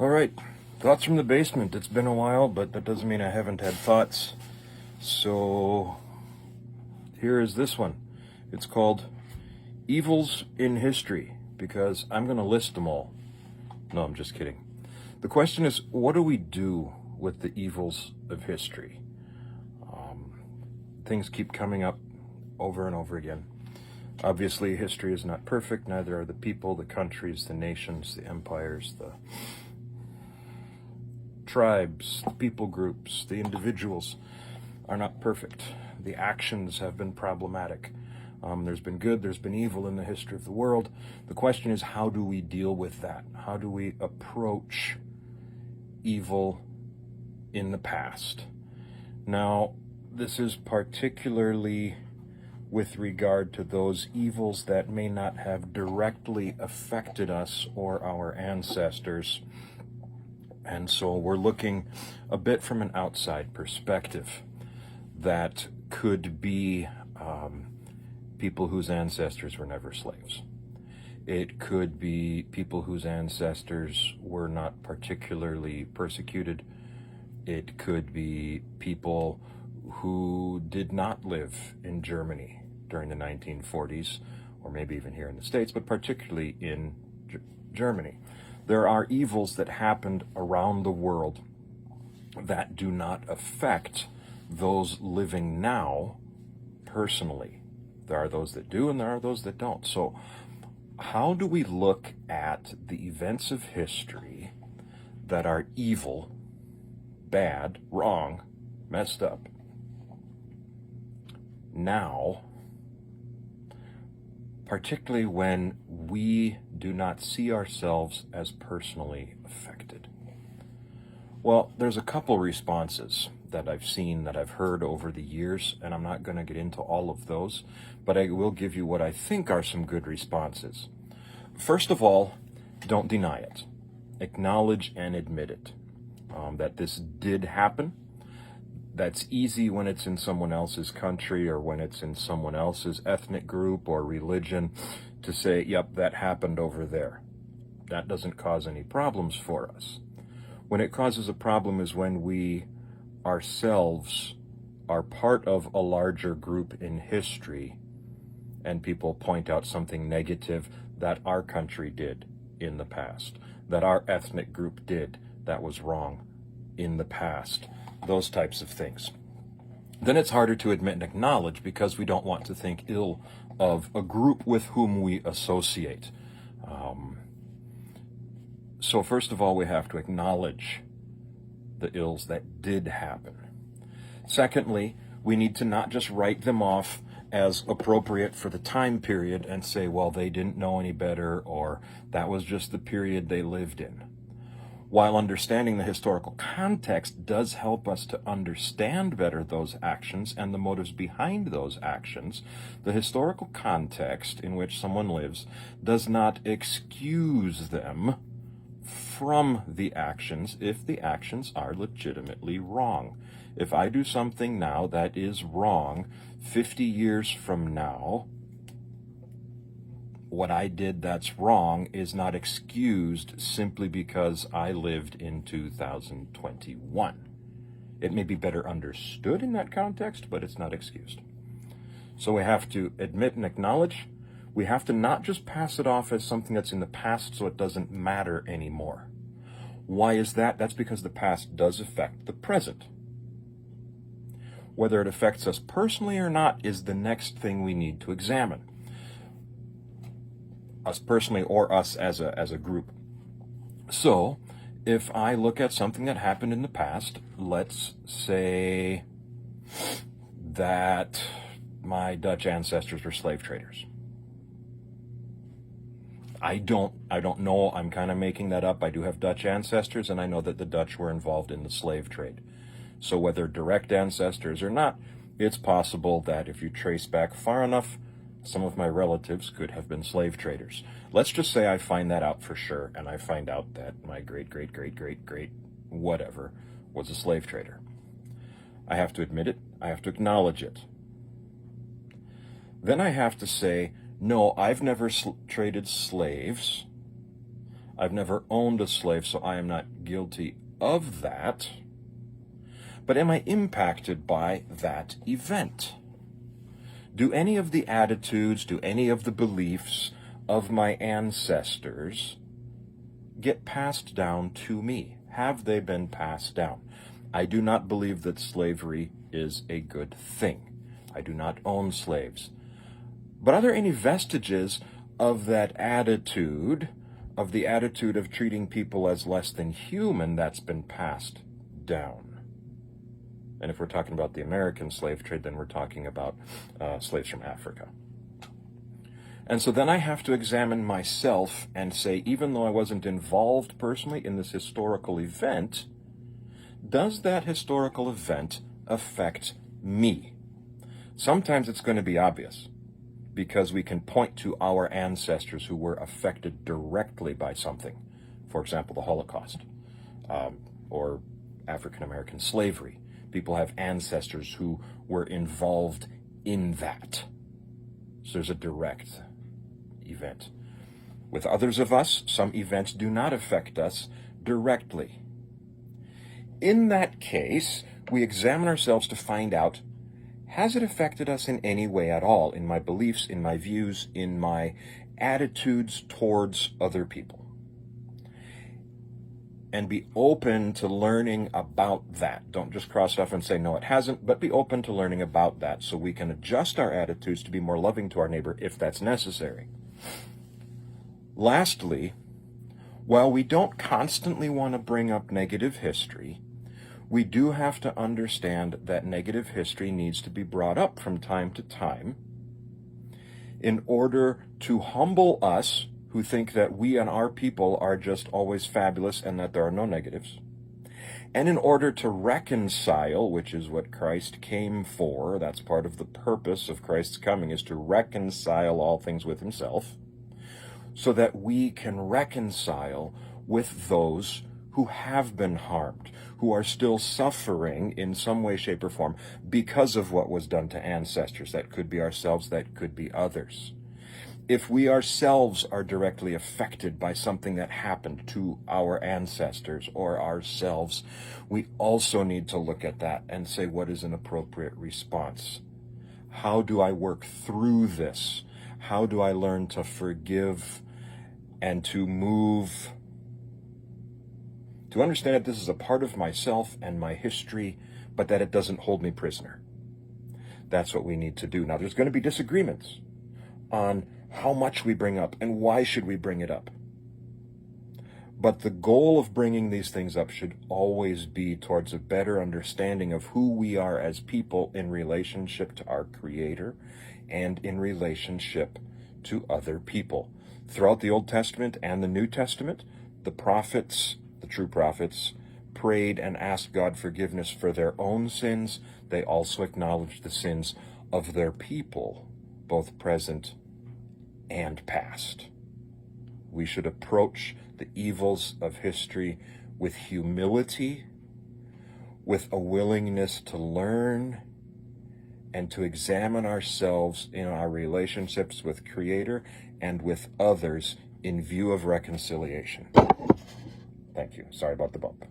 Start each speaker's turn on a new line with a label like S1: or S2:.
S1: All right, thoughts from the basement. It's been a while, but that doesn't mean I haven't had thoughts. So here is this one. It's called Evils in History, because I'm going to list them all. No, I'm just kidding. The question is, what do we do with the evils of history? Things keep coming up over and over again. Obviously, history is not perfect. Neither are the people, the countries, the nations, the empires, the tribes, the people groups, the individuals are not perfect. The actions have been problematic. There's been good, there's been evil in the history of the world. The question is, how do we deal with that? How do we approach evil in the past? Now, this is particularly with regard to those evils that may not have directly affected us or our ancestors. And so we're looking a bit from an outside perspective. That could be people whose ancestors were never slaves. It could be people whose ancestors were not particularly persecuted. It could be people who did not live in Germany during the 1940s, or maybe even here in the States, but particularly in Germany. There are evils that happened around the world that do not affect those living now personally. There are those that do, and there are those that don't. So how do we look at the events of history that are evil, bad, wrong, messed up now, particularly when we do not see ourselves as personally affected? Well, there's a couple responses that I've seen, that I've heard over the years, and I'm not going to get into all of those, but I will give you what I think are some good responses. First of all, don't deny it. Acknowledge and admit it, that this did happen. That's easy when it's in someone else's country or when it's in someone else's ethnic group or religion to say, yep, that happened over there. That doesn't cause any problems for us. When it causes a problem is when we ourselves are part of a larger group in history and people point out something negative that our country did in the past, that our ethnic group did that was wrong in the past. Those types of things. Then it's harder to admit and acknowledge because we don't want to think ill of a group with whom we associate. So first of all, we have to acknowledge the ills that did happen. Secondly, we need to not just write them off as appropriate for the time period and say, well, they didn't know any better, or that was just the period they lived in. While understanding the historical context does help us to understand better those actions and the motives behind those actions, the historical context in which someone lives does not excuse them from the actions if the actions are legitimately wrong. If I do something now that is wrong, 50 years from now, what I did that's wrong is not excused simply because I lived in 2021. It may be better understood in that context, but it's not excused. So we have to admit and acknowledge. We have to not just pass it off as something that's in the past so it doesn't matter anymore. Why is that? That's because the past does affect the present. Whether it affects us personally or not is the next thing we need to examine. Us personally or us as a group. So, if I look at something that happened in the past, let's say that my Dutch ancestors were slave traders. I don't know, I'm kind of making that up. I do have Dutch ancestors, and I know that the Dutch were involved in the slave trade. So whether direct ancestors or not, it's possible that if you trace back far enough, some of my relatives could have been slave traders. Let's just say I find that out for sure, and I find out that my great whatever was a slave trader. I have to admit it. I have to acknowledge it. Then I have to say, no, I've never traded slaves. I've never owned a slave, so I am not guilty of that. But am I impacted by that event? Do any of the attitudes, do any of the beliefs of my ancestors get passed down to me? Have they been passed down? I do not believe that slavery is a good thing. I do not own slaves. But are there any vestiges of that attitude, of the attitude of treating people as less than human, that's been passed down? And if we're talking about the American slave trade, then we're talking about slaves from Africa. And so then I have to examine myself and say, even though I wasn't involved personally in this historical event, does that historical event affect me? Sometimes it's going to be obvious, because we can point to our ancestors who were affected directly by something. For example, the Holocaust, or African American slavery. People have ancestors who were involved in that. So there's a direct event. With others of us, some events do not affect us directly. In that case, we examine ourselves to find out, has it affected us in any way at all, in my beliefs, in my views, in my attitudes towards other people? And be open to learning about that. Don't just cross it off and say, no, it hasn't, but be open to learning about that so we can adjust our attitudes to be more loving to our neighbor if that's necessary. Lastly, while we don't constantly want to bring up negative history, we do have to understand that negative history needs to be brought up from time to time in order to humble us who think that we and our people are just always fabulous and that there are no negatives, and in order to reconcile, which is what Christ came for. That's part of the purpose of Christ's coming, is to reconcile all things with himself, so that we can reconcile with those who have been harmed, who are still suffering in some way, shape, or form because of what was done to ancestors. That could be ourselves, that could be others. If we ourselves are directly affected by something that happened to our ancestors or ourselves, we also need to look at that and say, what is an appropriate response? How do I work through this? How do I learn to forgive and to move, to understand that this is a part of myself and my history, but that it doesn't hold me prisoner? That's what we need to do. Now, there's going to be disagreements on how much we bring up and why should we bring it up. But the goal of bringing these things up should always be towards a better understanding of who we are as people in relationship to our Creator and in relationship to other people. Throughout the Old Testament and the New Testament, the prophets, the true prophets, prayed and asked God forgiveness for their own sins. They also acknowledged the sins of their people, both present and past. We should approach the evils of history with humility, with a willingness to learn and to examine ourselves in our relationships with Creator and with others in view of reconciliation. Thank you. Sorry about the bump.